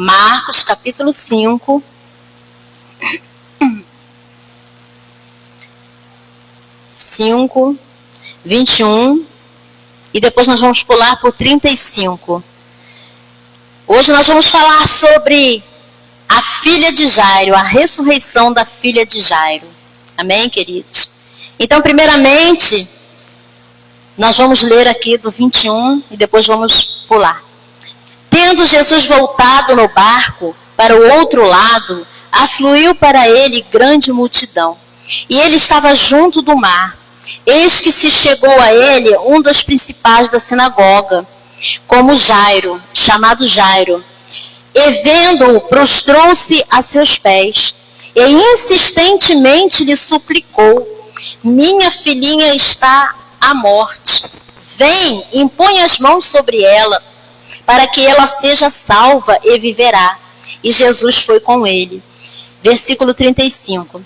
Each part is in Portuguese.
Marcos, capítulo 5. Cinco, 21, e depois nós vamos pular por 35. Hoje nós vamos falar sobre a filha de Jairo, a ressurreição da filha de Jairo. Amém, queridos? Então, primeiramente, nós vamos ler aqui do 21 e depois vamos pular. Tendo Jesus voltado no barco para o outro lado, afluiu para ele grande multidão. E ele estava junto do mar. Eis que se chegou a ele um dos principais da sinagoga, como Jairo, chamado Jairo. E vendo-o, prostrou-se a seus pés, e insistentemente lhe suplicou: minha filhinha está à morte. Vem, impõe as mãos sobre ela, para que ela seja salva e viverá. E Jesus foi com ele. Versículo 35.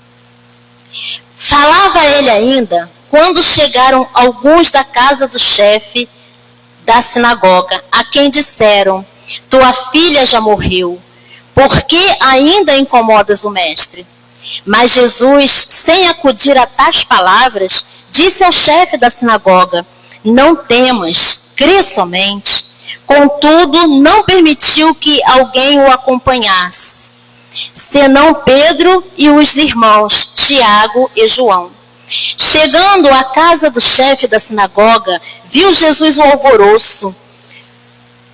Falava ele ainda, quando chegaram alguns da casa do chefe da sinagoga, a quem disseram: tua filha já morreu, por que ainda incomodas o mestre? Mas Jesus, sem acudir a tais palavras, disse ao chefe da sinagoga: não temas, crê somente. Contudo, não permitiu que alguém o acompanhasse, senão Pedro e os irmãos Tiago e João. Chegando à casa do chefe da sinagoga, viu Jesus o alvoroço,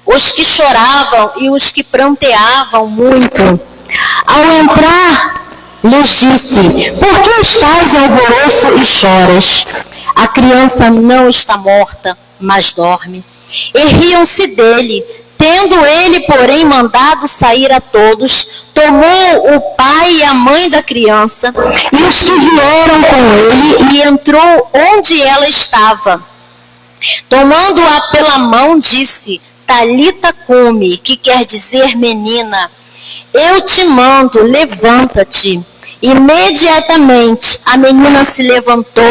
os que choravam e os que pranteavam muito. Ao entrar, lhes disse: por que estáis em alvoroço e choras? A criança não está morta, mas dorme. E riam-se dele. Tendo ele, porém, mandado sair a todos, tomou o pai e a mãe da criança e os que vieram com ele, e entrou onde ela estava. Tomando-a pela mão, disse: Talita cumi, que quer dizer menina, eu te mando, levanta-te. Imediatamente a menina se levantou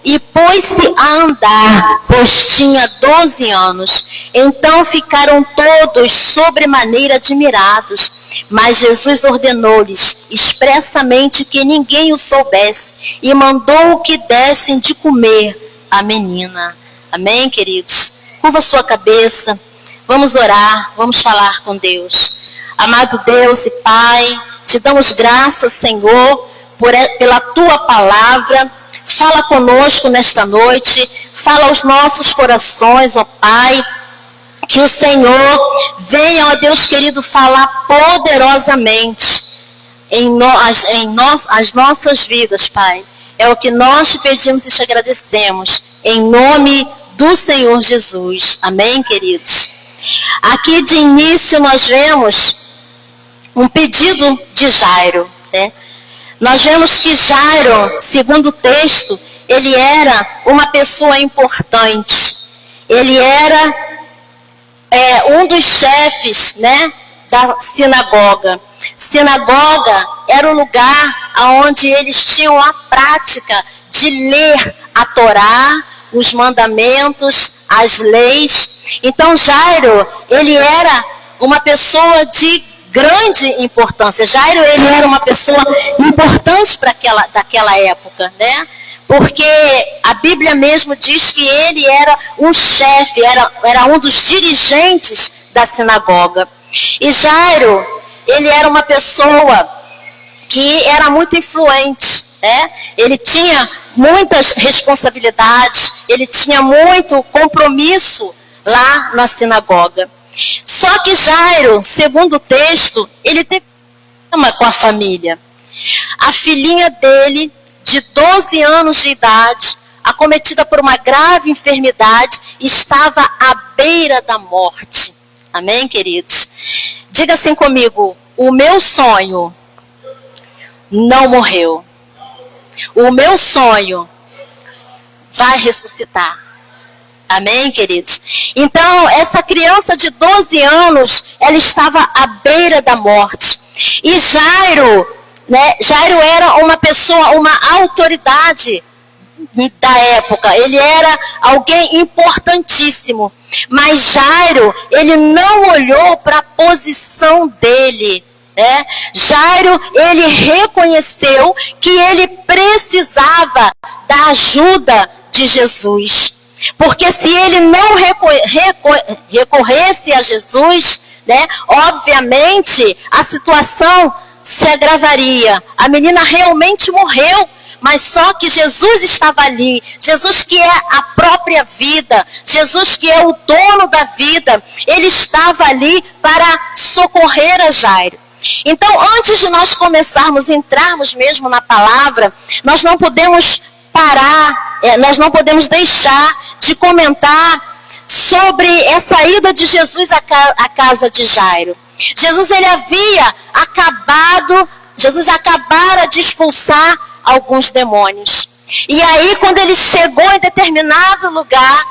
e pôs-se a andar, pois tinha 12 anos. Então ficaram todos sobremaneira admirados. Mas Jesus ordenou-lhes expressamente que ninguém o soubesse e mandou que dessem de comer a menina. Amém, queridos? Curva sua cabeça, vamos orar, vamos falar com Deus. Amado Deus e Pai, te damos graças, Senhor, pela Tua palavra. Fala conosco nesta noite, fala aos nossos corações, ó Pai. Que o Senhor venha, ó Deus querido, falar poderosamente as nossas vidas, Pai. É o que nós te pedimos e te agradecemos, em nome do Senhor Jesus. Amém, queridos? Aqui de início nós vemos um pedido de Jairo, né? Nós vemos que Jairo, segundo o texto, ele era uma pessoa importante. Ele era um dos chefes, né, da sinagoga. Sinagoga era o lugar onde eles tinham a prática de ler a Torá, os mandamentos, as leis. Então Jairo, ele era uma pessoa de grande importância. Jairo, ele era uma pessoa importante para daquela época, né? Porque a Bíblia mesmo diz que ele era um chefe, era um dos dirigentes da sinagoga. E Jairo, ele era uma pessoa que era muito influente, né? Ele tinha muitas responsabilidades, ele tinha muito compromisso lá na sinagoga. Só que Jairo, segundo o texto, ele teve problema com a família. A filhinha dele, de 12 anos de idade, acometida por uma grave enfermidade, estava à beira da morte. Amém, queridos? Diga assim comigo: o meu sonho não morreu. O meu sonho vai ressuscitar. Amém, queridos? Então, essa criança de 12 anos, ela estava à beira da morte. E Jairo, né? Jairo era uma pessoa, uma autoridade da época, ele era alguém importantíssimo. Mas Jairo, ele não olhou para a posição dele. Jairo, ele reconheceu que ele precisava da ajuda de Jesus. Porque se ele não recorresse a Jesus, obviamente a situação se agravaria. A menina realmente morreu, mas só que Jesus estava ali. Jesus que é a própria vida, Jesus que é o dono da vida, ele estava ali para socorrer a Jairo. Então, antes de nós começarmos, entrarmos mesmo na palavra, nós não podemos parar, nós não podemos deixar de comentar sobre essa ida de Jesus à casa de Jairo. Jesus acabara de expulsar alguns demônios. E aí, quando ele chegou em determinado lugar,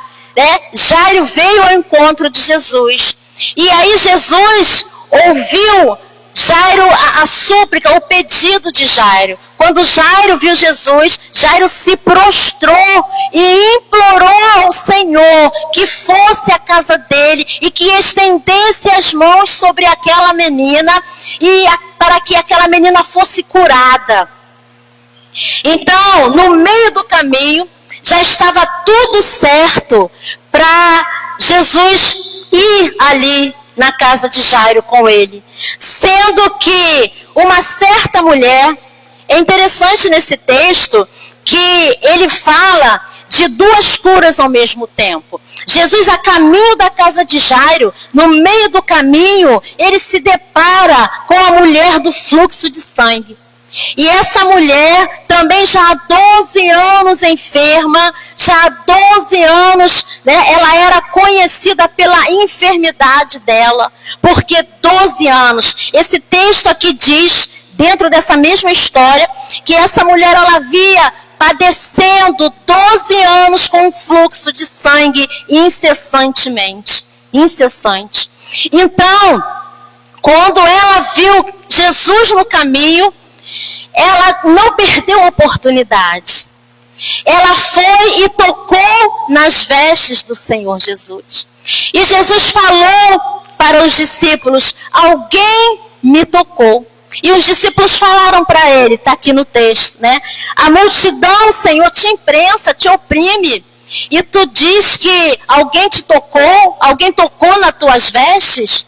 Jairo veio ao encontro de Jesus. E aí Jesus ouviu Jairo, a súplica, o pedido de Jairo. Quando Jairo viu Jesus, Jairo se prostrou e implorou ao Senhor que fosse à casa dele e que estendesse as mãos sobre aquela menina para que aquela menina fosse curada. Então, no meio do caminho, já estava tudo certo para Jesus ir ali na casa de Jairo com ele. Sendo que uma certa mulher, é interessante nesse texto que ele fala de duas curas ao mesmo tempo. Jesus, a caminho da casa de Jairo, no meio do caminho, ele se depara com a mulher do fluxo de sangue. E essa mulher também já há 12 anos enferma, já há 12 anos, ela era conhecida pela enfermidade dela, porque 12 anos, esse texto aqui diz, dentro dessa mesma história, que essa mulher ela via padecendo 12 anos com um fluxo de sangue incessante. Então, quando ela viu Jesus no caminho, ela não perdeu a oportunidade. Ela foi e tocou nas vestes do Senhor Jesus. E Jesus falou para os discípulos: alguém me tocou. E os discípulos falaram para ele, está aqui no texto, a multidão, Senhor, te imprensa, te oprime. E tu diz que alguém te tocou, alguém tocou nas tuas vestes?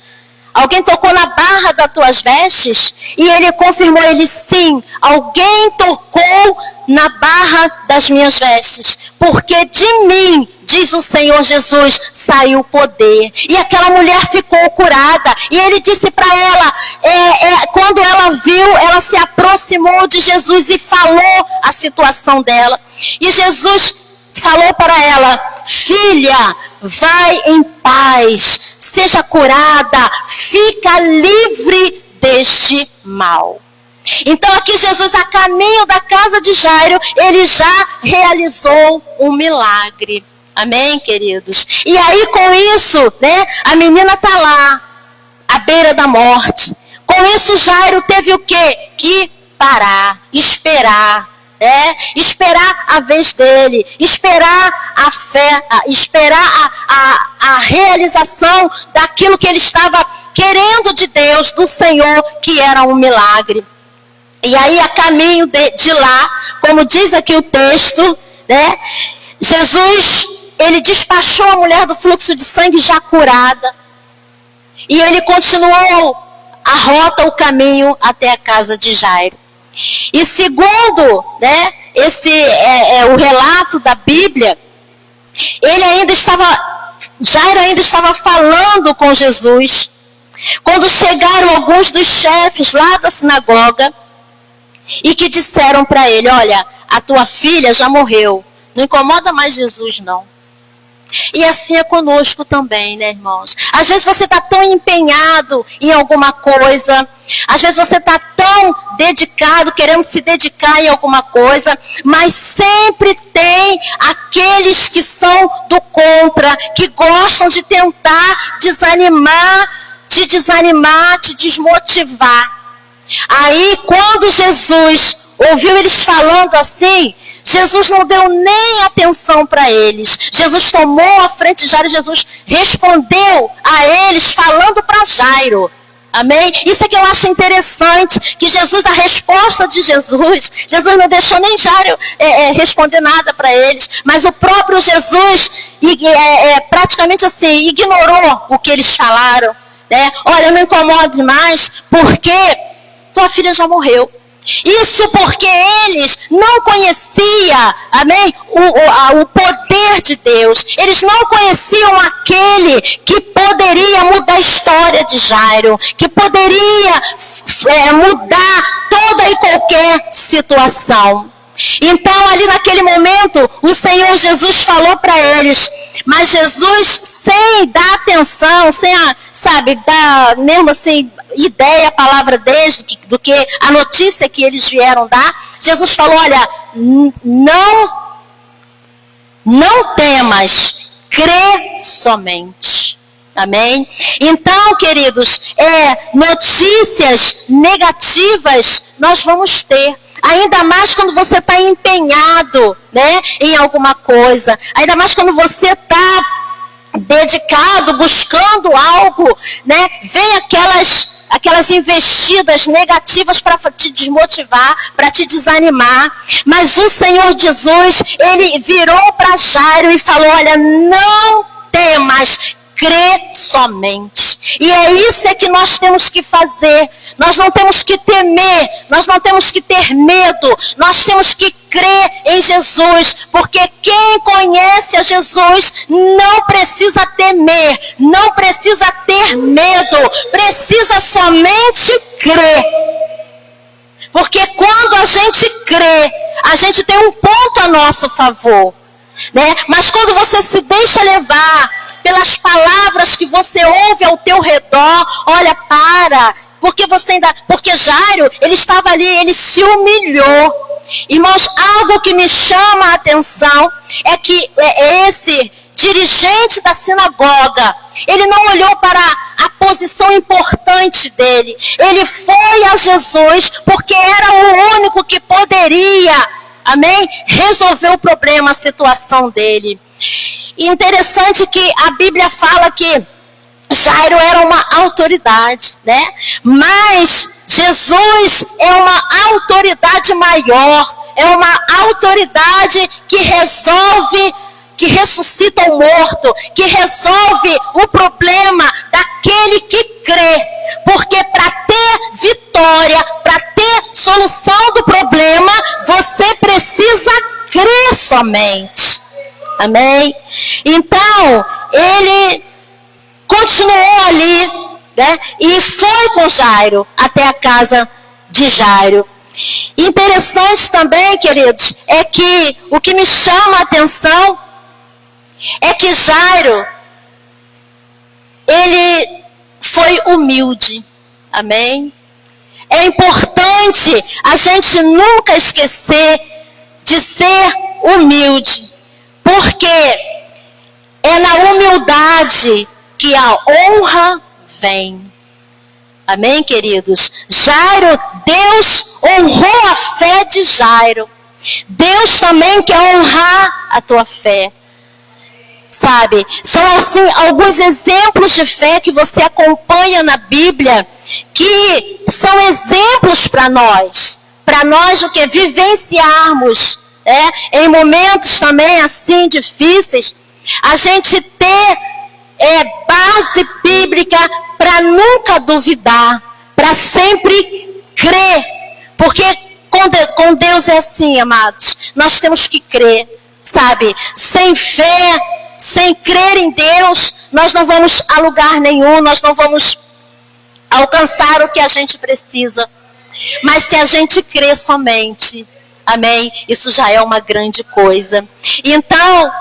Alguém tocou na barra das tuas vestes? E ele confirmou, sim, alguém tocou na barra das minhas vestes. Porque de mim, diz o Senhor Jesus, saiu o poder. E aquela mulher ficou curada. E ele disse para ela, quando ela viu, ela se aproximou de Jesus e falou a situação dela. E Jesus falou para ela: filha, vai em paz, seja curada, fica livre deste mal. Então aqui Jesus, a caminho da casa de Jairo, ele já realizou um milagre. Amém, queridos? E aí com isso, a menina está lá, à beira da morte. Com isso Jairo teve o quê? Que parar, esperar. Esperar a vez dele, esperar a fé, esperar a realização daquilo que ele estava querendo de Deus, do Senhor, que era um milagre. E aí a caminho de lá, como diz aqui o texto, Jesus, ele despachou a mulher do fluxo de sangue já curada. E ele continuou a rota, o caminho até a casa de Jairo. E segundo, o relato da Bíblia, Jairo ainda estava falando com Jesus, quando chegaram alguns dos chefes lá da sinagoga, e que disseram para ele: olha, a tua filha já morreu, não incomoda mais Jesus não. E assim é conosco também, irmãos? Às vezes você está tão empenhado em alguma coisa, às vezes você está tão dedicado, querendo se dedicar em alguma coisa, mas sempre tem aqueles que são do contra, que gostam de tentar te desanimar, te desmotivar. Aí quando Jesus ouviu eles falando assim, Jesus não deu nem atenção para eles. Jesus tomou a frente de Jairo, Jesus respondeu a eles falando para Jairo. Amém? Isso é que eu acho interessante, que Jesus, a resposta de Jesus não deixou nem Jairo responder nada para eles, mas o próprio Jesus praticamente assim, ignorou o que eles falaram, né? Olha, não incomode mais, porque tua filha já morreu. Isso porque eles não conheciam, amém, o poder de Deus. Eles não conheciam aquele que poderia mudar a história de Jairo, que poderia mudar toda e qualquer situação. Então, ali naquele momento, o Senhor Jesus falou para eles, mas Jesus, sem dar atenção, sem, dar mesmo assim, ideia, a palavra deles, do que a notícia que eles vieram dar, Jesus falou, olha, não temas, crê somente. Amém? Então, queridos, notícias negativas nós vamos ter. Ainda mais quando você está empenhado, né, em alguma coisa. Ainda mais quando você está dedicado, buscando algo, né? Vem aquelas investidas negativas para te desmotivar, para te desanimar. Mas o Senhor Jesus, ele virou para Jairo e falou, olha, não temas, crê somente. E é isso que nós temos que fazer. Nós não temos que temer, nós não temos que ter medo, nós temos que crer em Jesus, porque quem conhece a Jesus não precisa temer, não precisa ter medo, precisa somente crer. Porque quando a gente crê, a gente tem um ponto a nosso favor, né? Mas quando você se deixa levar pelas palavras que você ouve ao teu redor, olha, porque Jairo, ele estava ali, ele se humilhou. Irmãos, algo que me chama a atenção é que esse dirigente da sinagoga, ele não olhou para a posição importante dele. Ele foi a Jesus porque era o único que poderia, amém, resolver o problema, a situação dele. E interessante que a Bíblia fala que Jairo era uma autoridade, né? Mas Jesus é uma autoridade maior, é uma autoridade que resolve, que ressuscita o morto, que resolve o problema daquele que crê. Porque para ter vitória, para ter solução do problema, você precisa crer somente. Amém? Então, ele continuou ali, né? E foi com Jairo até a casa de Jairo. Interessante também, queridos, é que o que me chama a atenção é que Jairo, ele foi humilde. Amém? É importante a gente nunca esquecer de ser humilde. Porque é na humildade que a honra vem. Amém, queridos? Jairo, Deus honrou a fé de Jairo. Deus também quer honrar a tua fé. Sabe? São assim alguns exemplos de fé que você acompanha na Bíblia, que são exemplos para nós. Para nós o que? Vivenciarmos. Em momentos também assim difíceis, a gente ter base bíblica para nunca duvidar, para sempre crer, porque com Deus é assim, amados, nós temos que crer, sabe? Sem fé, sem crer em Deus, nós não vamos a lugar nenhum, nós não vamos alcançar o que a gente precisa. Mas se a gente crer somente, amém? Isso já é uma grande coisa. Então,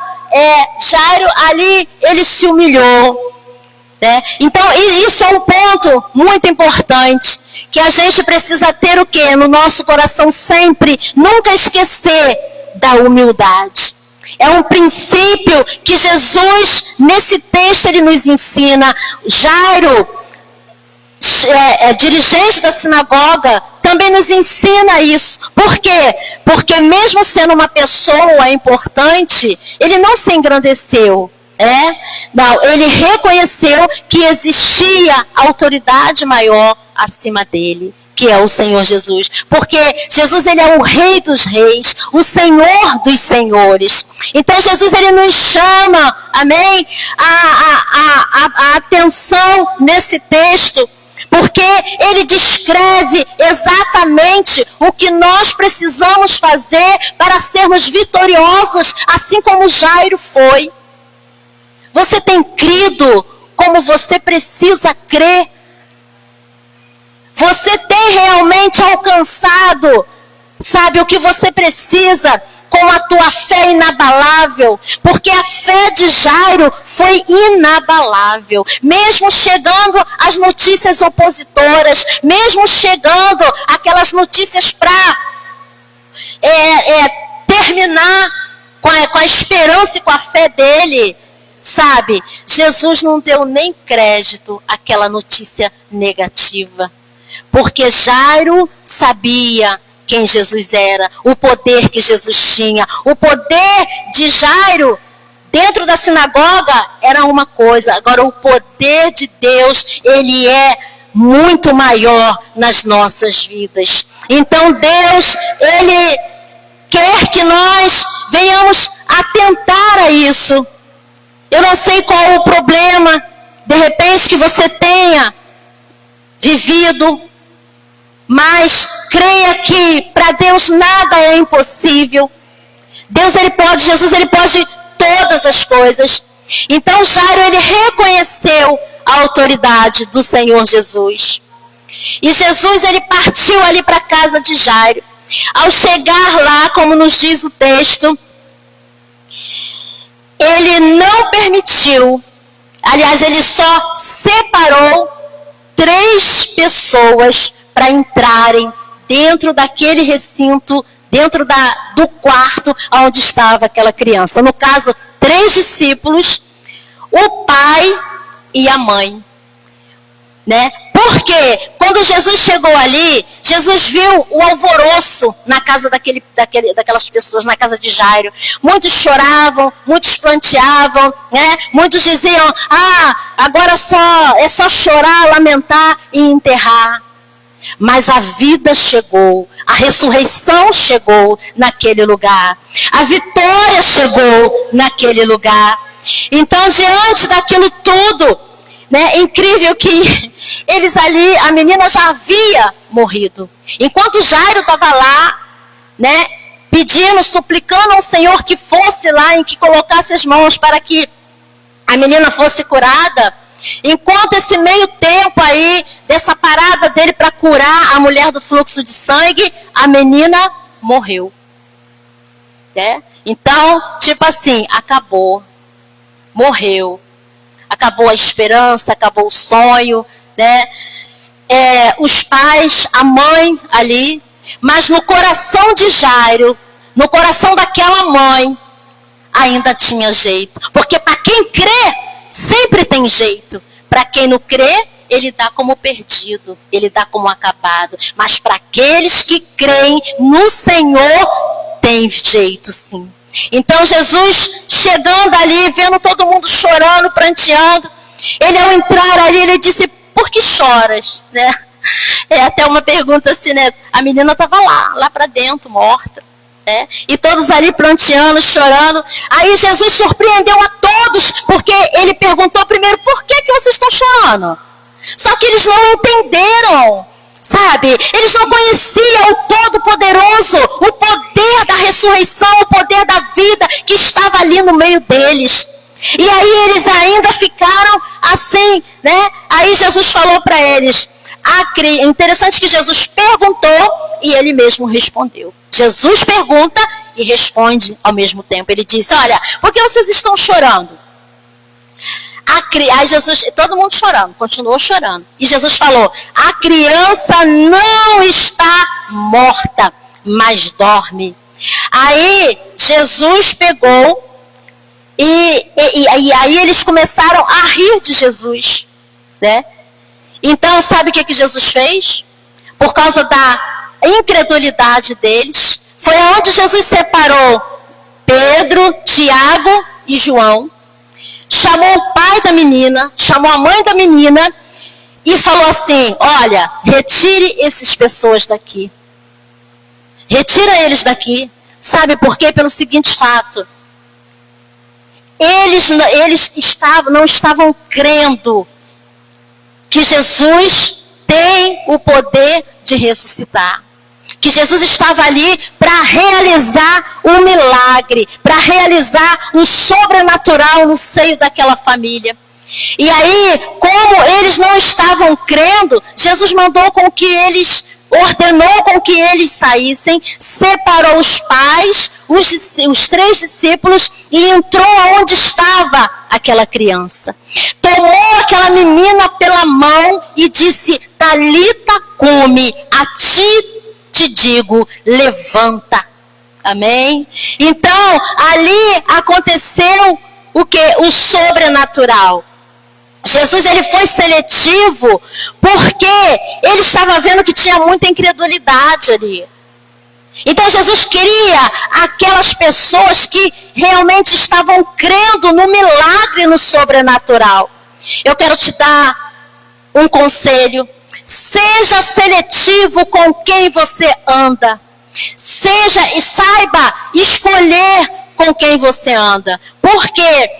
Jairo ali, ele se humilhou, né? Então, isso é um ponto muito importante, que a gente precisa ter o quê? No nosso coração sempre, nunca esquecer da humildade. É um princípio que Jesus, nesse texto, ele nos ensina. Jairo, dirigente da sinagoga, também nos ensina isso. Por quê? Porque mesmo sendo uma pessoa importante, ele não se engrandeceu. Não, ele reconheceu que existia autoridade maior acima dele, que é o Senhor Jesus. Porque Jesus, ele é o Rei dos Reis, o Senhor dos Senhores. Então Jesus, ele nos chama, amém, a atenção nesse texto, porque ele descreve exatamente o que nós precisamos fazer para sermos vitoriosos, assim como Jairo foi. Você tem crido como você precisa crer? Você tem realmente alcançado, sabe, o que você precisa com a tua fé inabalável? Porque a fé de Jairo foi inabalável. Mesmo chegando as notícias opositoras, mesmo chegando aquelas notícias para terminar com a esperança e com a fé dele, sabe, Jesus não deu nem crédito àquela notícia negativa. Porque Jairo sabia quem Jesus era, o poder que Jesus tinha. O poder de Jairo dentro da sinagoga era uma coisa. Agora o poder de Deus, ele é muito maior nas nossas vidas. Então Deus, ele quer que nós venhamos atentar a isso. Eu não sei qual o problema, de repente, que você tenha vivido, mas creia que para Deus nada é impossível. Jesus, ele pode todas as coisas. Então Jairo, ele reconheceu a autoridade do Senhor Jesus. E Jesus, ele partiu ali para a casa de Jairo. Ao chegar lá, como nos diz o texto, ele não permitiu, aliás, ele só separou 3 pessoas para entrarem dentro daquele recinto, dentro do quarto onde estava aquela criança. No caso, 3 discípulos, o pai e a mãe. Né? Porque quando Jesus chegou ali, Jesus viu o alvoroço na casa daquelas pessoas, na casa de Jairo. Muitos choravam, muitos planteavam, né? Muitos diziam, agora é só chorar, lamentar e enterrar. Mas a vida chegou, a ressurreição chegou naquele lugar, a vitória chegou naquele lugar. Então, diante daquilo tudo, né, incrível que eles ali, a menina já havia morrido. Enquanto Jairo estava lá, né, pedindo, suplicando ao Senhor que fosse lá, em que colocasse as mãos para que a menina fosse curada. Enquanto esse meio tempo aí, dessa parada dele para curar a mulher do fluxo de sangue, a menina morreu. Né? Então, tipo assim, acabou. Morreu. Acabou a esperança, acabou o sonho, né? Os pais, a mãe ali, mas no coração de Jairo, no coração daquela mãe, ainda tinha jeito. Porque para quem crê, sempre tem jeito. Para quem não crê, ele dá como perdido, ele dá como acabado. Mas para aqueles que creem no Senhor, tem jeito sim. Então Jesus, chegando ali, vendo todo mundo chorando, pranteando, ele ao entrar ali, ele disse, por que choras? Né? É até uma pergunta assim, né? A menina estava lá para dentro, morta. Né? E todos ali pranteando, chorando. Aí Jesus surpreendeu a todos, porque ele perguntou primeiro, por que vocês estão chorando? Só que eles não entenderam. Sabe, eles não conheciam o Todo-Poderoso, o poder da ressurreição, o poder da vida que estava ali no meio deles. E aí eles ainda ficaram assim, né? Aí Jesus falou para eles, é interessante que Jesus perguntou e ele mesmo respondeu. Jesus pergunta e responde ao mesmo tempo. Ele disse, olha, por que vocês estão chorando? Aí Jesus, todo mundo chorando, continuou chorando. E Jesus falou, a criança não está morta, mas dorme. Aí Jesus pegou e aí eles começaram a rir de Jesus. Né? Então, sabe o que Jesus fez? Por causa da incredulidade deles. Foi onde Jesus separou Pedro, Tiago e João. Chamou o pai da menina, chamou a mãe da menina e falou assim: olha, retire essas pessoas daqui. Retira eles daqui. Sabe por quê? Pelo seguinte fato. Eles não estavam crendo que Jesus tem o poder de ressuscitar. Que Jesus estava ali para realizar um milagre, para realizar um sobrenatural no seio daquela família. E aí, como eles não estavam crendo, Jesus ordenou com que eles saíssem, separou os pais, os 3 discípulos e entrou aonde estava aquela criança. Tomou aquela menina pela mão e disse: Talita cumi, a ti te digo, levanta. Amém? Então, ali aconteceu o quê? O sobrenatural. Jesus, ele foi seletivo porque ele estava vendo que tinha muita incredulidade ali. Então Jesus queria aquelas pessoas que realmente estavam crendo no milagre, no sobrenatural. Eu quero te dar um conselho. Seja seletivo com quem você anda. Seja e saiba escolher com quem você anda. Porque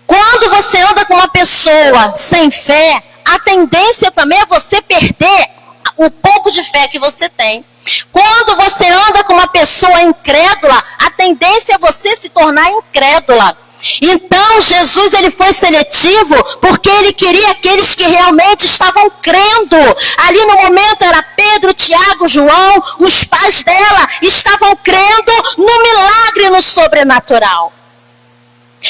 quando você anda com uma pessoa sem fé, a tendência também é você perder o pouco de fé que você tem. Quando você anda com uma pessoa incrédula, a tendência é você se tornar incrédula. Então Jesus, ele foi seletivo porque ele queria aqueles que realmente estavam crendo. Ali no momento era Pedro, Tiago, João, os pais dela estavam crendo no milagre, no sobrenatural.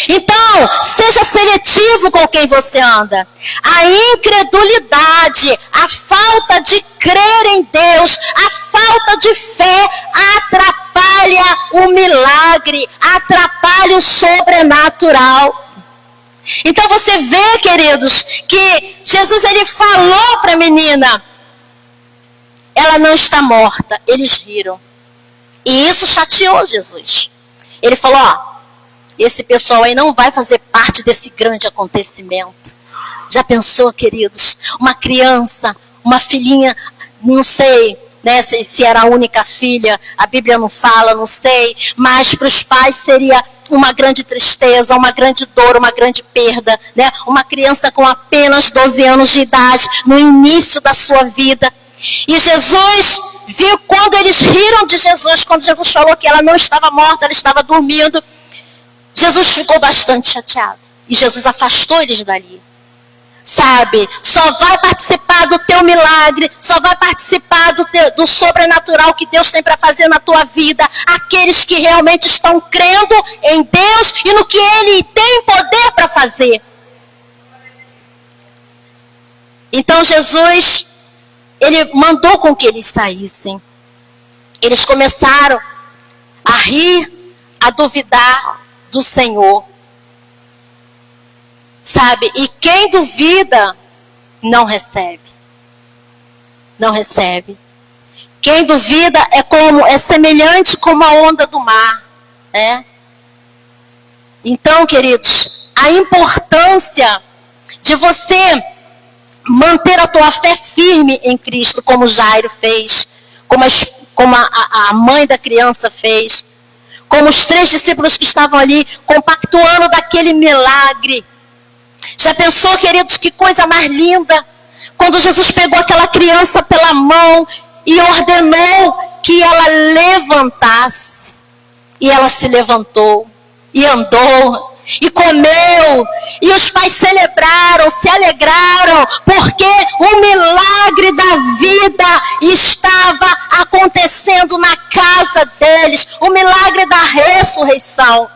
Então, seja seletivo com quem você anda. A incredulidade, a falta de crer em Deus, a falta de fé atrapalha o milagre, atrapalha o sobrenatural. Então você vê, queridos, que Jesus, ele falou para a menina: ela não está morta. Eles riram. E isso chateou Jesus. Ele falou: ó, esse pessoal aí não vai fazer parte desse grande acontecimento. Já pensou, queridos? Uma criança, uma filhinha, não sei, né, se era a única filha, a Bíblia não fala, não sei, mas para os pais seria uma grande tristeza, uma grande dor, uma grande perda, né? Uma criança com apenas 12 anos de idade, no início da sua vida. E Jesus viu quando eles riram de Jesus, quando Jesus falou que ela não estava morta, ela estava dormindo. Jesus ficou bastante chateado. E Jesus afastou eles dali. Sabe, só vai participar do teu milagre, só vai participar do sobrenatural que Deus tem para fazer na tua vida aqueles que realmente estão crendo em Deus e no que Ele tem poder para fazer. Então Jesus, Ele mandou com que eles saíssem. Eles começaram a rir, a duvidar do Senhor. Sabe, e quem duvida não recebe. Não recebe. Quem duvida é semelhante como a onda do mar, né? Então, queridos, a importância de você manter a tua fé firme em Cristo, como Jairo fez, como a mãe da criança fez, como os 3 discípulos que estavam ali compactuando daquele milagre. Já pensou, queridos, que coisa mais linda? Quando Jesus pegou aquela criança pela mão e ordenou que ela levantasse. E ela se levantou e andou e comeu. E os pais celebraram, se alegraram, porque o milagre da vida estava acontecendo na casa deles. O milagre da ressurreição.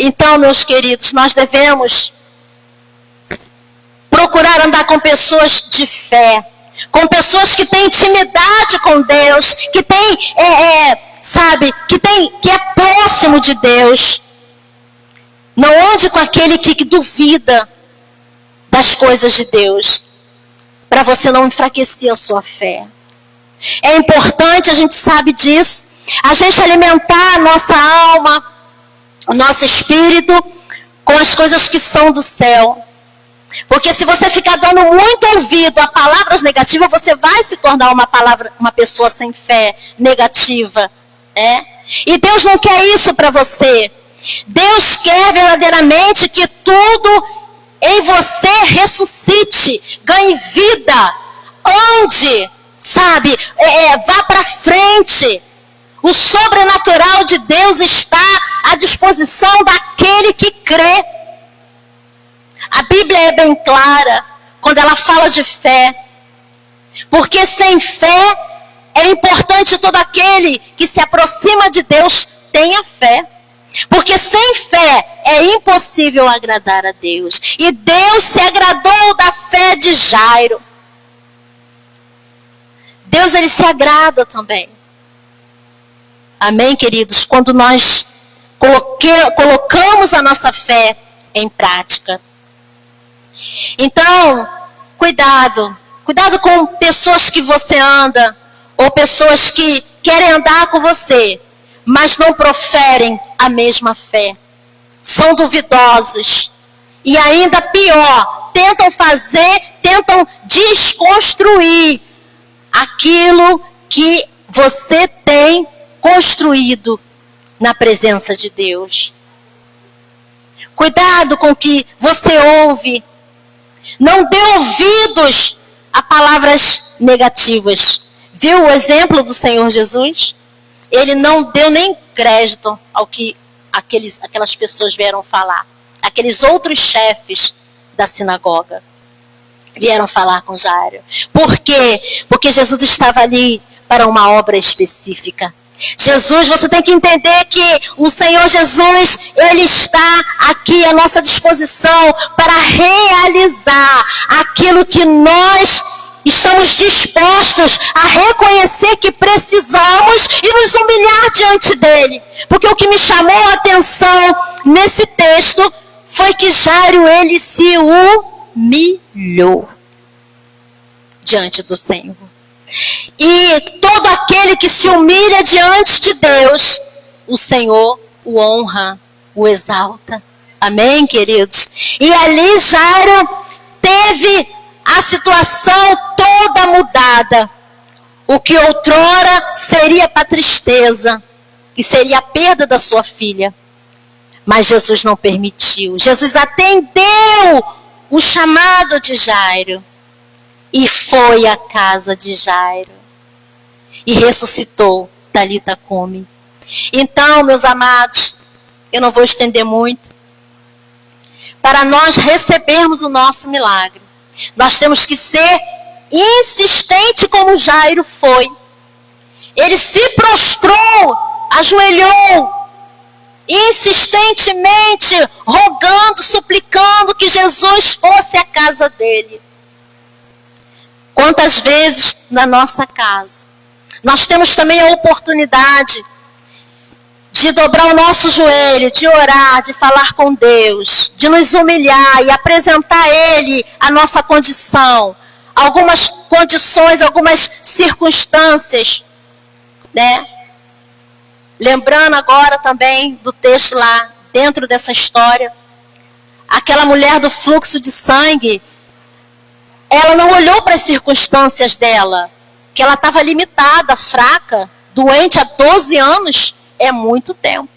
Então, meus queridos, nós devemos procurar andar com pessoas de fé, com pessoas que têm intimidade com Deus, que têm, que é próximo de Deus. Não ande com aquele que duvida das coisas de Deus. Para para você não enfraquecer a sua fé. É importante, a gente sabe disso, a gente alimentar a nossa alma, o nosso espírito com as coisas que são do céu. Porque se você ficar dando muito ouvido a palavras negativas, você vai se tornar uma pessoa sem fé, negativa. E Deus não quer isso para você. Deus quer verdadeiramente que tudo em você ressuscite, ganhe vida, ande, sabe, vá para frente. O sobrenatural de Deus está à disposição daquele que crê. A Bíblia é bem clara quando ela fala de fé. Porque sem fé é importante todo aquele que se aproxima de Deus tenha fé. Porque sem fé é impossível agradar a Deus. E Deus se agradou da fé de Jairo. Deus, ele se agrada também. Amém, queridos? Quando nós colocamos a nossa fé em prática. Então, cuidado. Cuidado com pessoas que você anda, ou pessoas que querem andar com você, mas não proferem a mesma fé. São duvidosos. E ainda pior, tentam desconstruir aquilo que você tem construído na presença de Deus. Cuidado com o que você ouve. Não dê ouvidos a palavras negativas. Viu o exemplo do Senhor Jesus? Ele não deu nem crédito ao que aquelas pessoas vieram falar. Aqueles outros chefes da sinagoga vieram falar com Jairo. Por quê? Porque Jesus estava ali para uma obra específica. Jesus, você tem que entender que o Senhor Jesus, ele está aqui à nossa disposição para realizar aquilo que nós estamos dispostos a reconhecer que precisamos e nos humilhar diante dele. Porque o que me chamou a atenção nesse texto foi que Jairo, ele se humilhou diante do Senhor. E todo aquele que se humilha diante de Deus, o Senhor o honra, o exalta. Amém, queridos? E ali Jairo teve a situação toda mudada. O que outrora seria para tristeza, que seria a perda da sua filha. Mas Jesus não permitiu. Jesus atendeu o chamado de Jairo. E foi à casa de Jairo. E ressuscitou Talita Cumi. Então, meus amados, eu não vou estender muito. Para nós recebermos o nosso milagre, nós temos que ser insistente como Jairo foi. Ele se prostrou, ajoelhou, insistentemente, rogando, suplicando que Jesus fosse à casa dele. Quantas vezes na nossa casa nós temos também a oportunidade de dobrar o nosso joelho, de orar, de falar com Deus, de nos humilhar e apresentar a Ele a nossa condição, algumas condições, algumas circunstâncias, né? Lembrando agora também do texto lá, dentro dessa história, aquela mulher do fluxo de sangue, ela não olhou para as circunstâncias dela, que ela estava limitada, fraca, doente há 12 anos, é muito tempo.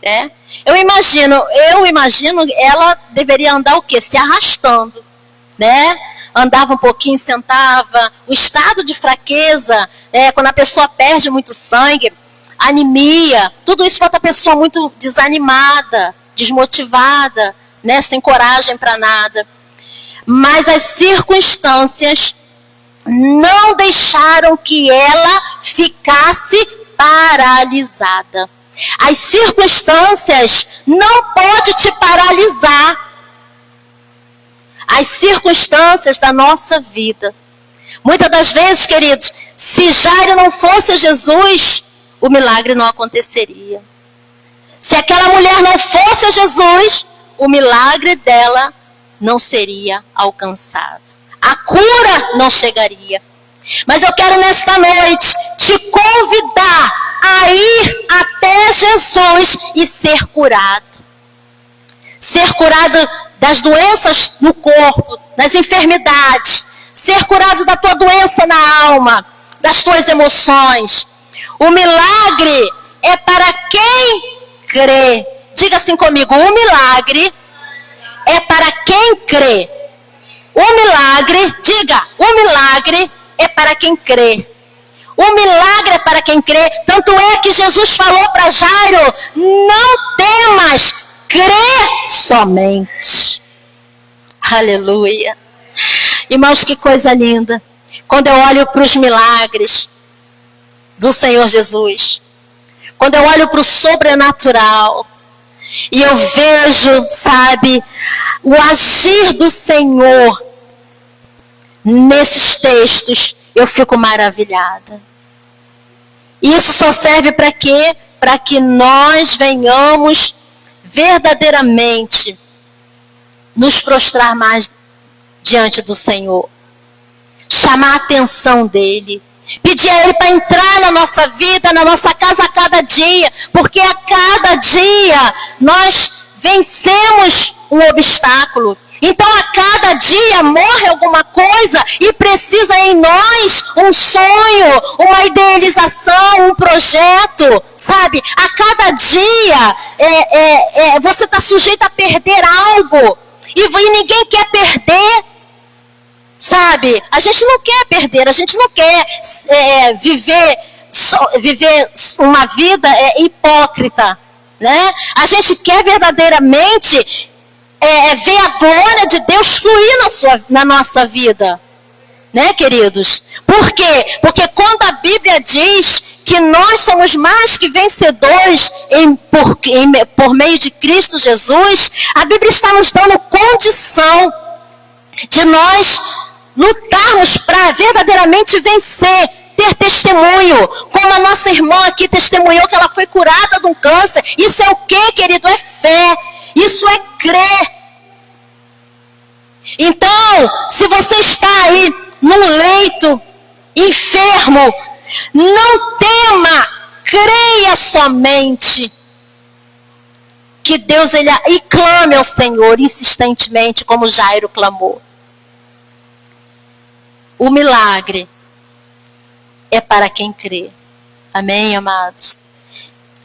Né? Eu imagino, ela deveria andar o quê? Se arrastando. Né? Andava um pouquinho, sentava. O estado de fraqueza, quando a pessoa perde muito sangue, anemia, tudo isso bota a pessoa muito desanimada, desmotivada, né? Sem coragem para nada. Mas as circunstâncias não deixaram que ela ficasse paralisada. As circunstâncias não podem te paralisar. As circunstâncias da nossa vida. Muitas das vezes, queridos, se Jairo não fosse Jesus, o milagre não aconteceria. Se aquela mulher não fosse Jesus, o milagre dela não seria alcançado. A cura não chegaria. Mas eu quero nesta noite te convidar a ir até Jesus e ser curado. Ser curado das doenças no corpo, das enfermidades. Ser curado da tua doença na alma, das tuas emoções. O milagre é para quem crê. Diga assim comigo, o milagre é para quem crê. O milagre, diga, o milagre é para quem crê. O milagre é para quem crê. Tanto é que Jesus falou para Jairo, não temas, crê somente. Aleluia. Irmãos, que coisa linda. Quando eu olho para os milagres do Senhor Jesus, quando eu olho para o sobrenatural, e eu vejo, sabe, o agir do Senhor nesses textos, eu fico maravilhada. Isso só serve para quê? Para que nós venhamos verdadeiramente nos prostrar mais diante do Senhor. Chamar a atenção dele. Pedir a ele para entrar na nossa vida, na nossa casa a cada dia. Porque a cada dia nós vencemos um obstáculo. Então a cada dia morre alguma coisa e precisa em nós um sonho, uma idealização, um projeto, sabe? A cada dia você está sujeito a perder algo e ninguém quer perder, sabe? A gente não quer perder, a gente não quer viver uma vida hipócrita, né? A gente quer verdadeiramente ver a glória de Deus fluir na nossa vida, né, queridos? Por quê? Porque quando a Bíblia diz que nós somos mais que vencedores por meio de Cristo Jesus, a Bíblia está nos dando condição de nós lutarmos para verdadeiramente vencer, ter testemunho, como a nossa irmã aqui testemunhou que ela foi curada de um câncer. Isso é o quê, querido? É fé. Isso é crer. Então, se você está aí num leito, enfermo, não tema, creia somente que Deus, e clame ao Senhor insistentemente, como Jairo clamou. O milagre é para quem crê. Amém, amados?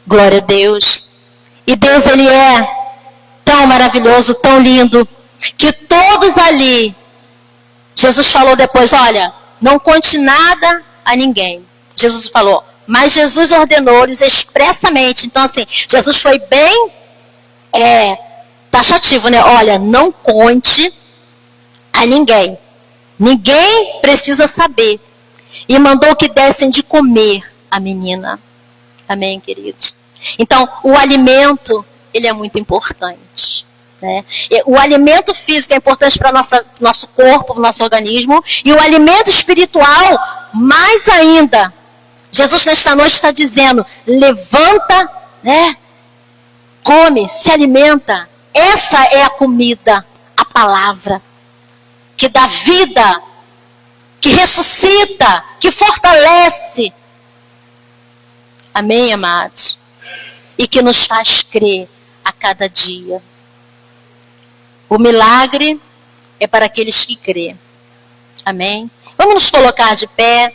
Glória a Deus. E Deus, ele é tão maravilhoso, tão lindo, que todos ali, Jesus falou depois, olha, não conte nada a ninguém. Jesus falou, mas Jesus ordenou-lhes expressamente. Então assim, Jesus foi bem taxativo, né? Olha, não conte a ninguém. Ninguém precisa saber. E mandou que dessem de comer a menina. Amém, queridos? Então, o alimento, ele é muito importante. Né? O alimento físico é importante para nosso corpo, nosso organismo. E o alimento espiritual, mais ainda. Jesus nesta noite está dizendo, levanta, né? Come, se alimenta. Essa é a comida, a palavra. Que dá vida, que ressuscita, que fortalece. Amém, amados? E que nos faz crer a cada dia. O milagre é para aqueles que crêem. Amém? Vamos nos colocar de pé.